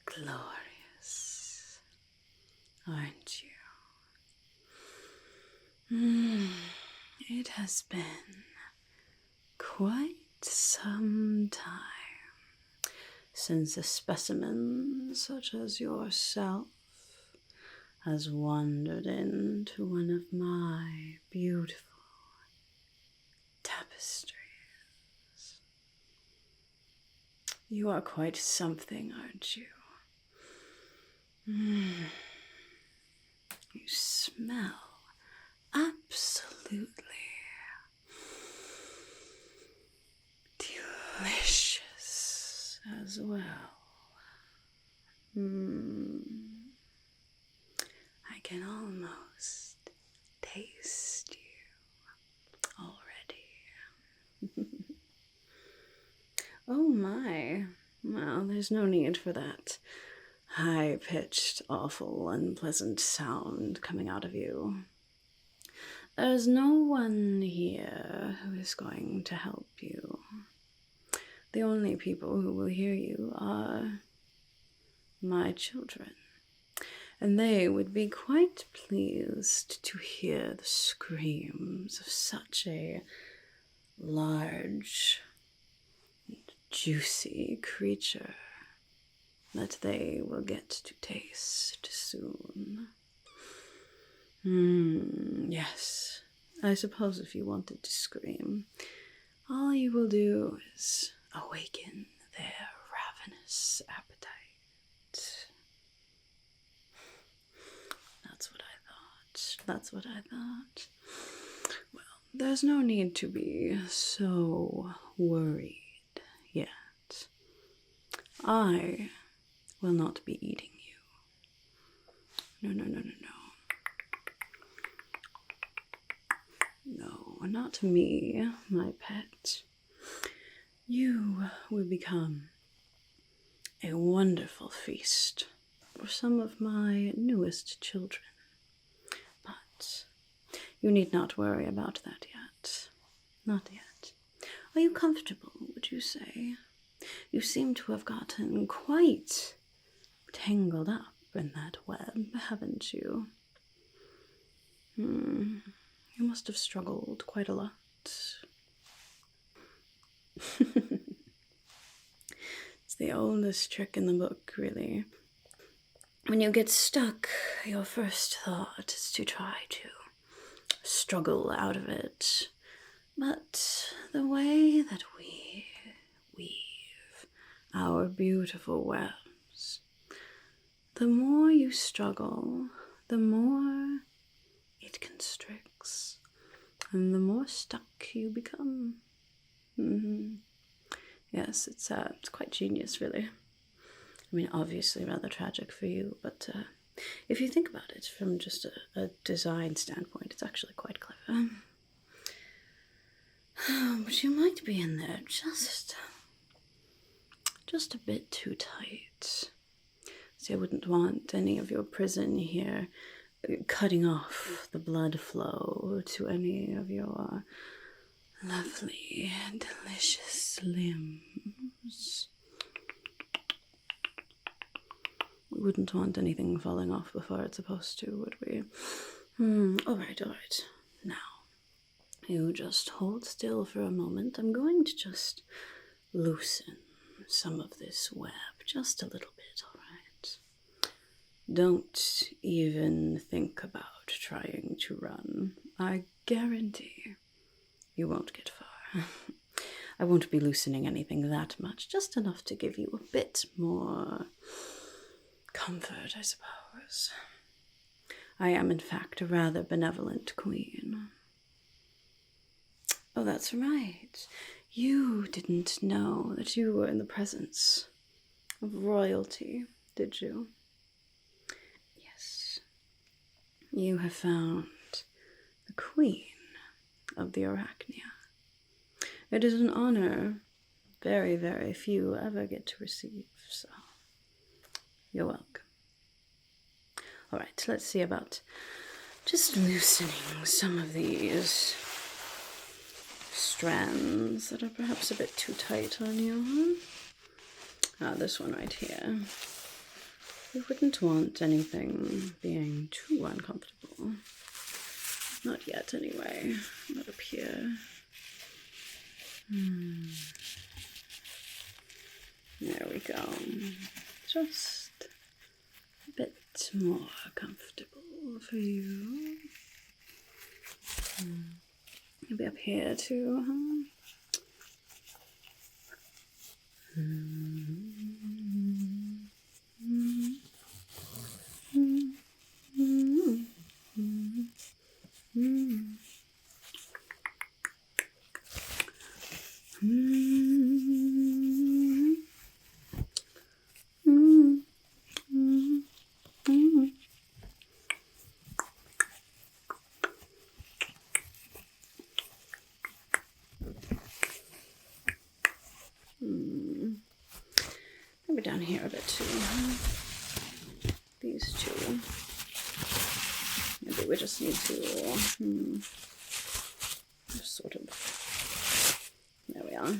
Glorious, aren't you? It has been quite some time since a specimen such as yourself has wandered into one of my beautiful tapestries. You are quite something, aren't you? You smell absolutely delicious as well. I can almost taste you already. Oh my. Well, there's no need for that high-pitched, awful, unpleasant sound coming out of you. There's no one here who is going to help you. The only people who will hear you are my children, and they would be quite pleased to hear the screams of such a large, juicy creature that they will get to taste soon. Yes, I suppose if you wanted to scream, all you will do is awaken their ravenous appetite. That's what I thought. Well, there's no need to be so worried yet. I will not be eating you. No. No, not me, my pet. You will become a wonderful feast for some of my newest children. But you need not worry about that yet. Not yet. Are you comfortable, would you say? You seem to have gotten quite tangled up in that web, haven't you? You must have struggled quite a lot. It's the oldest trick in the book, really. When you get stuck, your first thought is to try to struggle out of it. But the way that we weave our beautiful webs, the more you struggle, the more it constricts, and the more stuck you become. Yes, it's quite genius, really. I mean, obviously rather tragic for you, but if you think about it from just a design standpoint, it's actually quite clever. But you might be in there just a bit too tight. See, I wouldn't want any of your prison here cutting off the blood flow to any of your lovely, delicious limbs. We wouldn't want anything falling off before it's supposed to, would we? All right. Now, you just hold still for a moment. I'm going to just loosen some of this web just a little bit, all right? Don't even think about trying to run. I guarantee you won't get far. I won't be loosening anything that much, just enough to give you a bit more comfort, I suppose. I am, in fact, a rather benevolent queen. Oh, that's right. You didn't know that you were in the presence of royalty, did you? Yes. You have found the queen of the Aracnhea. It is an honor very, very few ever get to receive, so you're welcome. All right, let's see about just loosening some of these strands that are perhaps a bit too tight on you. Ah, this one right here. You wouldn't want anything being too uncomfortable. Not yet, anyway. Not up here. There we go. Just a bit more comfortable for you. Maybe up here too, huh? Maybe down here a bit too. These two. Maybe we just need to just sort of. There we are. I'll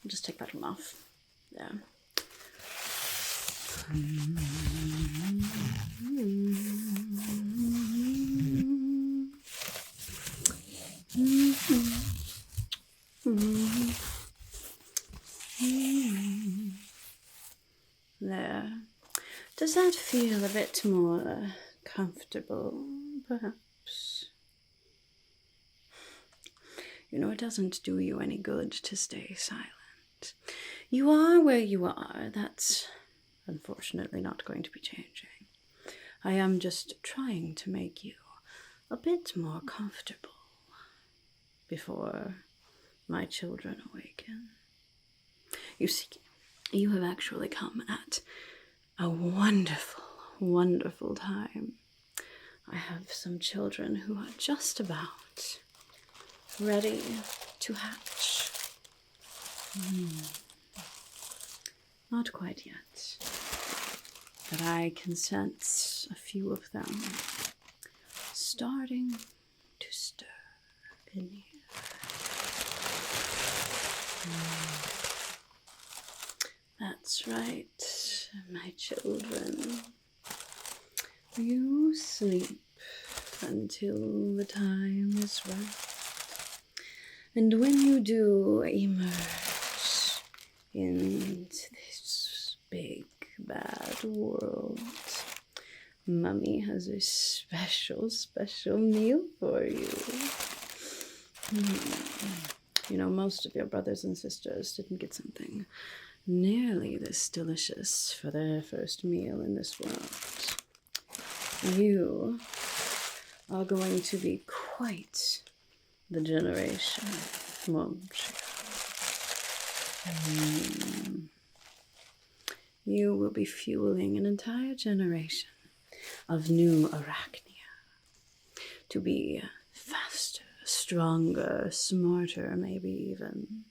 just take that one off. There. There. Does that feel a bit more comfortable, perhaps? You know, it doesn't do you any good to stay silent. You are where you are. That's unfortunately not going to be changing. I am just trying to make you a bit more comfortable before my children awaken. You see, you have actually come at a wonderful, wonderful time. I have some children who are just about ready to hatch. Not quite yet, but I can sense a few of them starting to stir in here. That's right, my children. You sleep until the time is right. And when you do emerge into this big, bad world, Mummy has a special, special meal for you. You know, most of your brothers and sisters didn't get something nearly this delicious for their first meal in this world. You are going to be quite the generation, won't you? You will be fueling an entire generation of new Aracnhea to be faster, stronger, smarter, maybe even.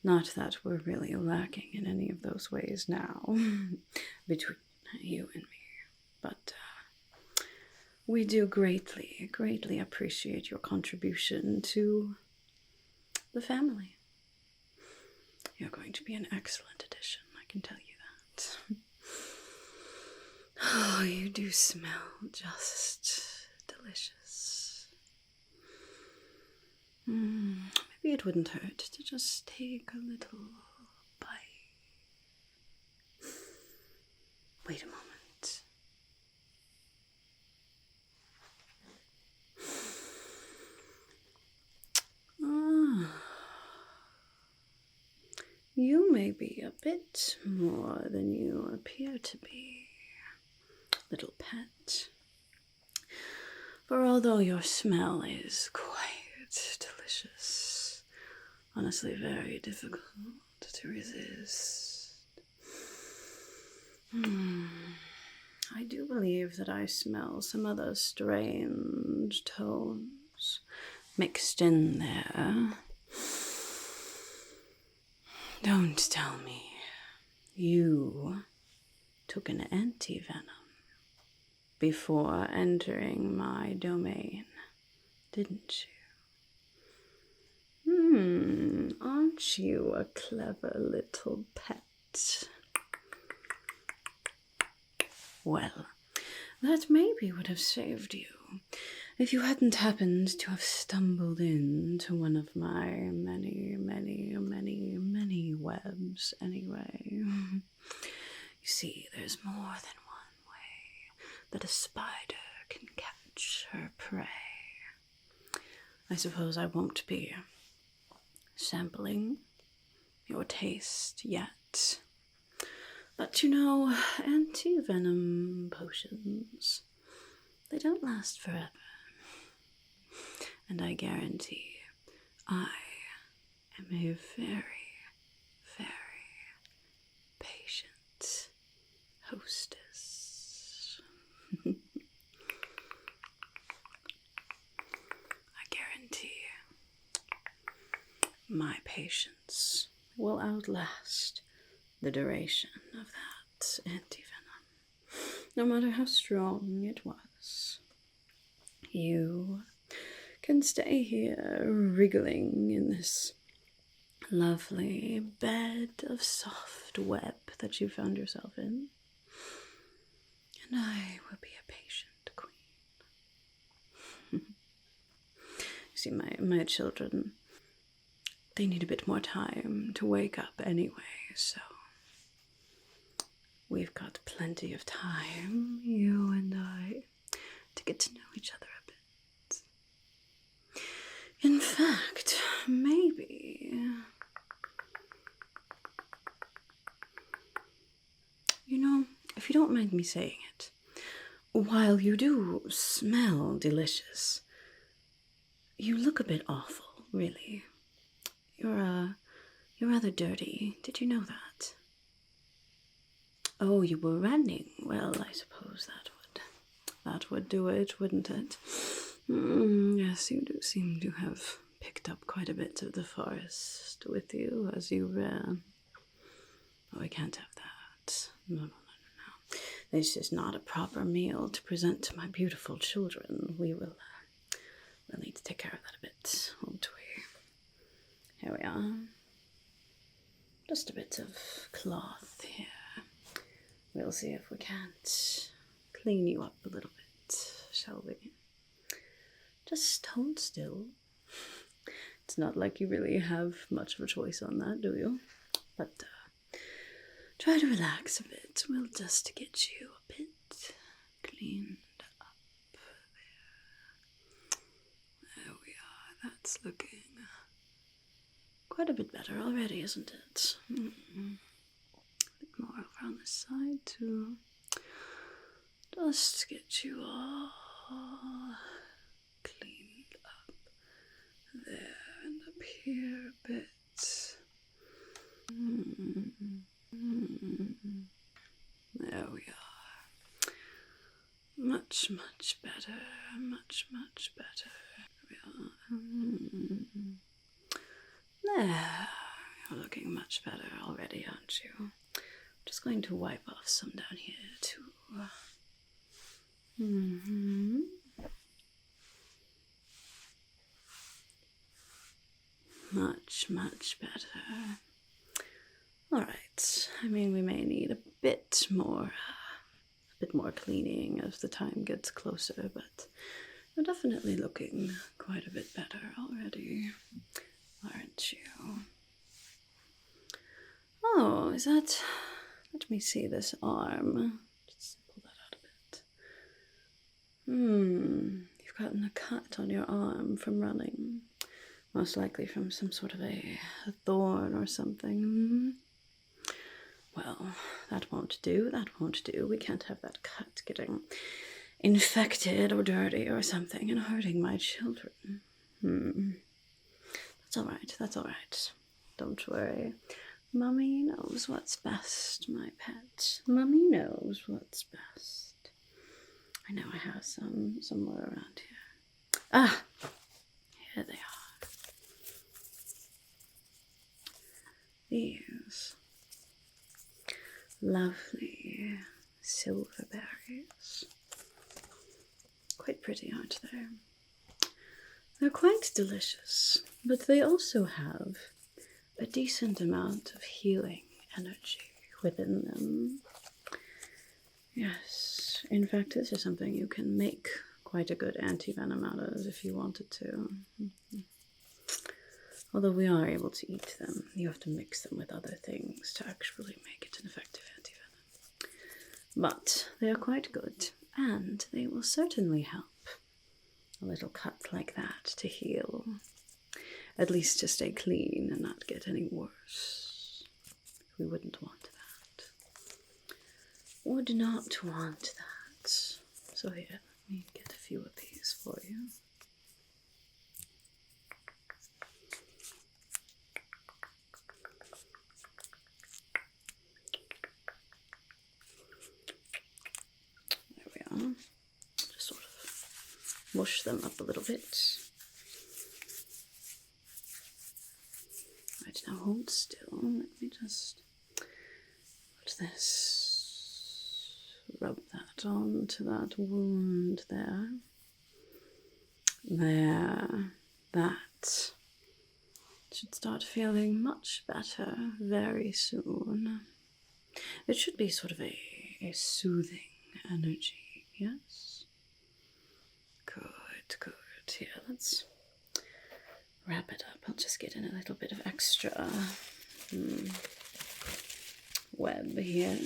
Not that we're really lacking in any of those ways now, between you and me, but we do greatly, greatly appreciate your contribution to the family. You're going to be an excellent addition, I can tell you that. Oh, you do smell just delicious. Maybe it wouldn't hurt to just take a little bite. Wait a moment. You may be a bit more than you appear to be, little pet. For although your smell is quite delicious, honestly very difficult to resist, I do believe that I smell some other strange tones mixed in there. Don't tell me you took an anti-venom before entering my domain, didn't you? Aren't you a clever little pet? Well, that maybe would have saved you if you hadn't happened to have stumbled into one of my many webs anyway. You see, there's more than one way that a spider can catch her prey. I suppose I won't be sampling your taste yet. But you know, anti-venom potions, they don't last forever. And I guarantee I am a very, very patient hostess. I guarantee my patience will outlast the duration of that anti-venom, no matter how strong it was. You can stay here wriggling in this lovely bed of soft web that you found yourself in, and I will be a patient queen. You see, my children, they need a bit more time to wake up anyway, so we've got plenty of time, you and I, to get to know each other a bit. In fact, maybe, you know, if you don't mind me saying it, while you do smell delicious, you look a bit awful, really. You're rather dirty. Did you know that? Oh, you were running. Well, I suppose that would do it, wouldn't it? Yes, you do seem to have picked up quite a bit of the forest with you as you ran. Oh, I can't have that. No. This is not a proper meal to present to my beautiful children. We'll need to take care of that a bit, won't we? Here we are. Just a bit of cloth here. We'll see if we can't clean you up a little bit, shall we? Just hold still. It's not like you really have much of a choice on that, do you? But try to relax a bit. We'll just get you a bit cleaned up there. There we are. That's looking quite a bit better already, isn't it? A bit more over on this side too. Just get you all cleaned up there and up here a bit. There we are. Much better. Much better. There we are. There. You're looking much better already, aren't you? I'm just going to wipe off some down here too. Much better. Alright, I mean, we may need a bit more cleaning as the time gets closer, but you're definitely looking quite a bit better already, aren't you? Oh, is that... Let me see this arm. Just pull that out a bit. You've gotten a cut on your arm from running. Most likely from some sort of a thorn or something. Well, that won't do. We can't have that cut getting infected or dirty or something and hurting my children. That's all right. Don't worry. Mummy knows what's best, my pet. Mummy knows what's best. I know I have some somewhere around here. Ah! Here they are. These lovely silver berries. Quite pretty, aren't they? They're quite delicious, but they also have a decent amount of healing energy within them. Yes, in fact, this is something you can make quite a good anti-venom out of if you wanted to. Although we are able to eat them, you have to mix them with other things to actually make it an effective anti-venom. But they are quite good, and they will certainly help a little cut like that to heal. At least to stay clean and not get any worse. We wouldn't want that. Would not want that. So here, let me get a few of these for you. There we are. Just sort of mush them up a little bit. Right, now hold still. Let me just put this, rub that onto that wound there. There. That should start feeling much better very soon. It should be sort of a soothing energy, yes? Good, good. Here, let's wrap it up. I'll just get in a little bit of extra web here.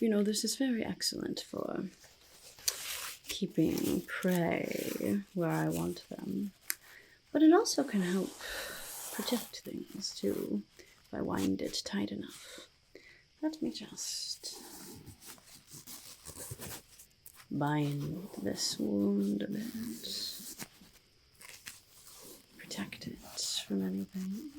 You know, this is very excellent for keeping prey where I want them. But it also can help protect things too, if I wind it tight enough. Let me just bind this wound a bit. Protect it from anything.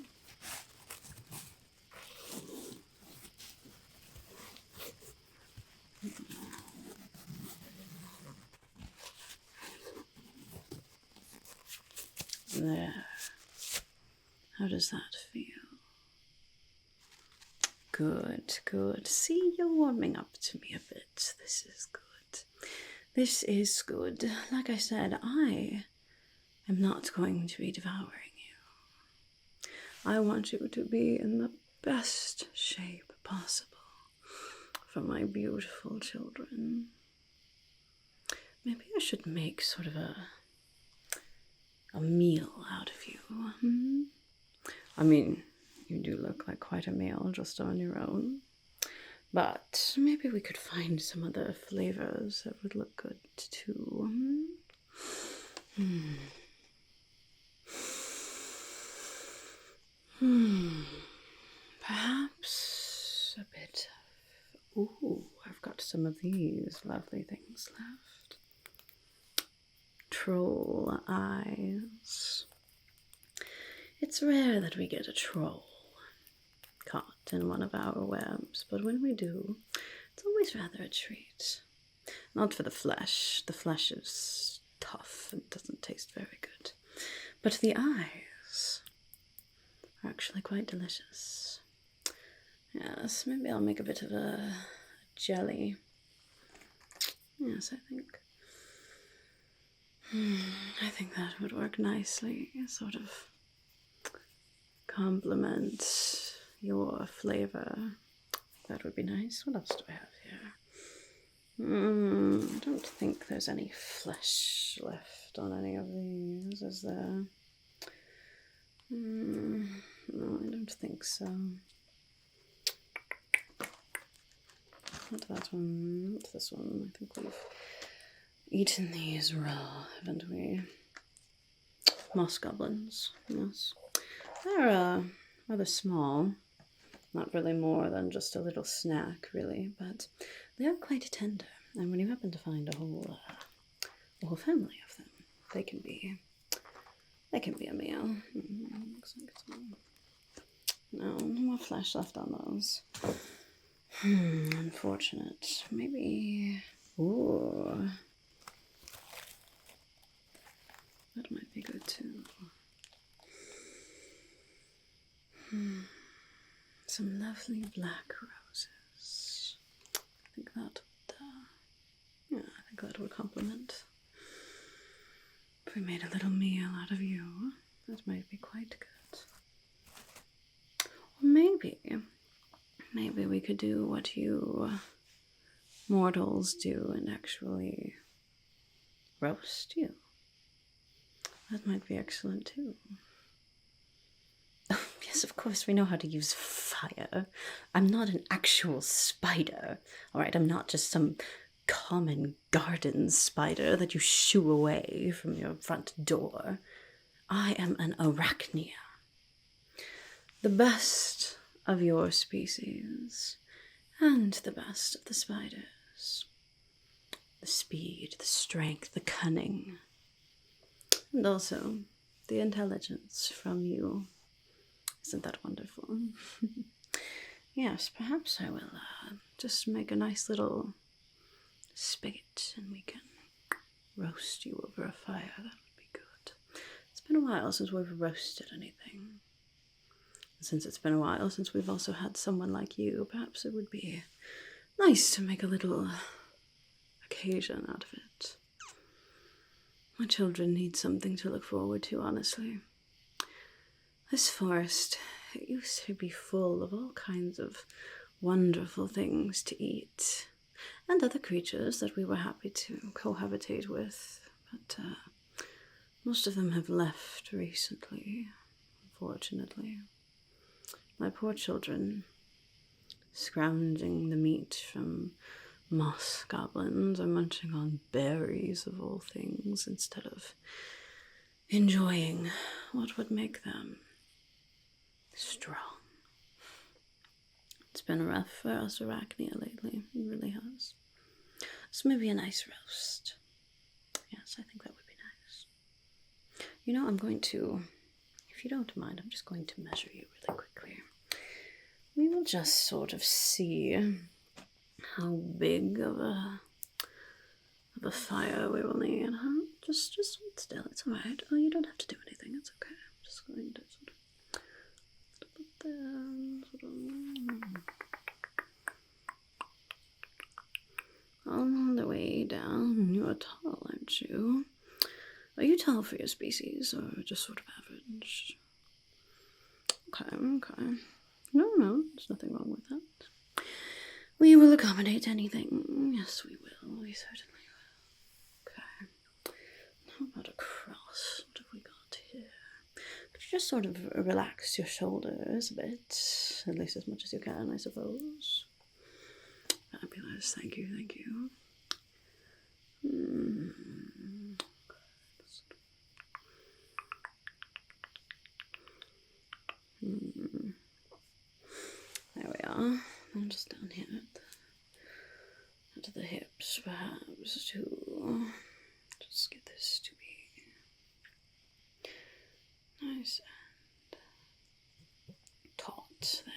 There. How does that feel? Good, good. See, you're warming up to me a bit. This is good. This is good. Like I said, I am not going to be devouring you. I want you to be in the best shape possible for my beautiful children. Maybe I should make sort of a meal out of you. I mean, you do look like quite a meal just on your own. But maybe we could find some other flavors that would look good too. Perhaps a bit of... Ooh, I've got some of these lovely things left. Troll eyes. It's rare that we get a troll caught in one of our webs, but when we do, it's always rather a treat. Not for the flesh. The flesh is tough and doesn't taste very good. But the eyes are actually quite delicious. Yes, maybe I'll make a bit of a jelly. Yes, I think that would work nicely. Sort of complement your flavor. That would be nice. What else do I have here? I don't think there's any flesh left on any of these, is there? No, I don't think so. Not that one, not this one. I think we've eaten these raw, haven't we? Moss goblins, yes. They're rather small. Not really more than just a little snack, really, but they are quite tender. And when you happen to find a whole family of them, they can be a meal. Looks like it's no more flesh left on those. Unfortunate. Maybe. Ooh. That might be good too. some lovely black roses. I think that would complement. If we made a little meal out of you, that might be quite good. Or maybe we could do what you mortals do and actually roast you. That might be excellent too. Oh, yes, of course, we know how to use fire. I'm not an actual spider, alright? I'm not just some common garden spider that you shoo away from your front door. I am an Aracnhea. The best of your species, and the best of the spiders. The speed, the strength, the cunning, and also the intelligence from you. Isn't that wonderful? Yes, perhaps I will just make a nice little spigot and we can roast you over a fire. That would be good. It's been a while since we've roasted anything. Since it's been a while since we've also had someone like you, perhaps it would be nice to make a little occasion out of it. My children need something to look forward to, honestly. This forest, it used to be full of all kinds of wonderful things to eat, and other creatures that we were happy to cohabitate with, but most of them have left recently, unfortunately. My poor children, scrounging the meat from moss goblins or munching on berries of all things instead of enjoying what would make them strong. It's been rough for us Aracnhea lately, it really has. So maybe a nice roast. Yes, I think that would be nice. You know, I'm going to, if you don't mind, I'm just going to measure you really quickly. We will just sort of see how big of a fire we will need, huh? Just hold still, it's alright. Oh, you don't have to do anything, it's okay. I'm just going to sort of put that all the way down. You're tall, aren't you? Are you tall for your species, or just sort of average? Okay. No, there's nothing wrong with that. We will accommodate anything. Yes, we will. We certainly will. Okay. How about a cross? What have we got here? Could you just sort of relax your shoulders a bit? At least as much as you can, I suppose. Fabulous. Thank you. There we are. I'm just down here at the hips, perhaps, to just get this to be nice and taut there.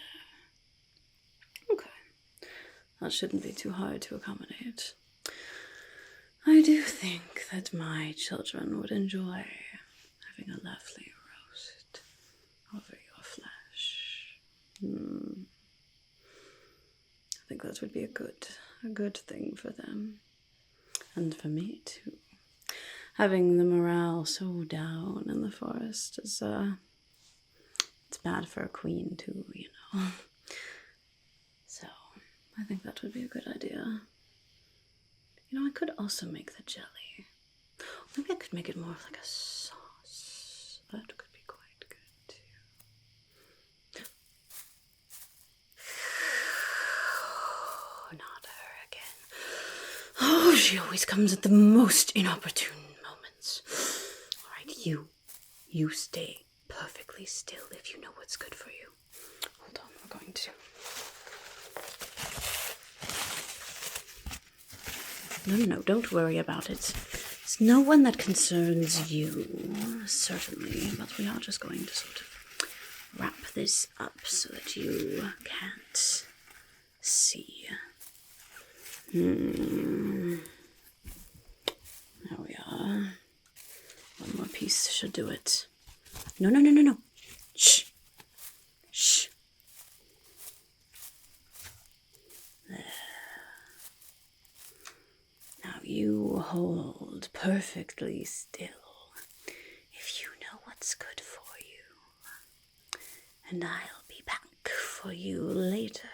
Okay. That shouldn't be too hard to accommodate. I do think that my children would enjoy having a lovely roast over your flesh. I think that would be a good thing for them. And for me too. Having the morale so down in the forest is it's bad for a queen too, you know. So I think that would be a good idea. You know, I could also make the jelly. Maybe I could make it more of like a sauce. That could be quite good too. Not her again. Oh, she always comes at the most inopportune moments. Alright, you stay perfectly still if you know what's good for you. Hold on, we're going to... No, don't worry about it. It's no one that concerns you, certainly, but we are just going to sort of wrap this up so that you can't see. There we are. One more piece should do it. No. Shh. you hold perfectly still, if you know what's good for you. And I'll be back for you later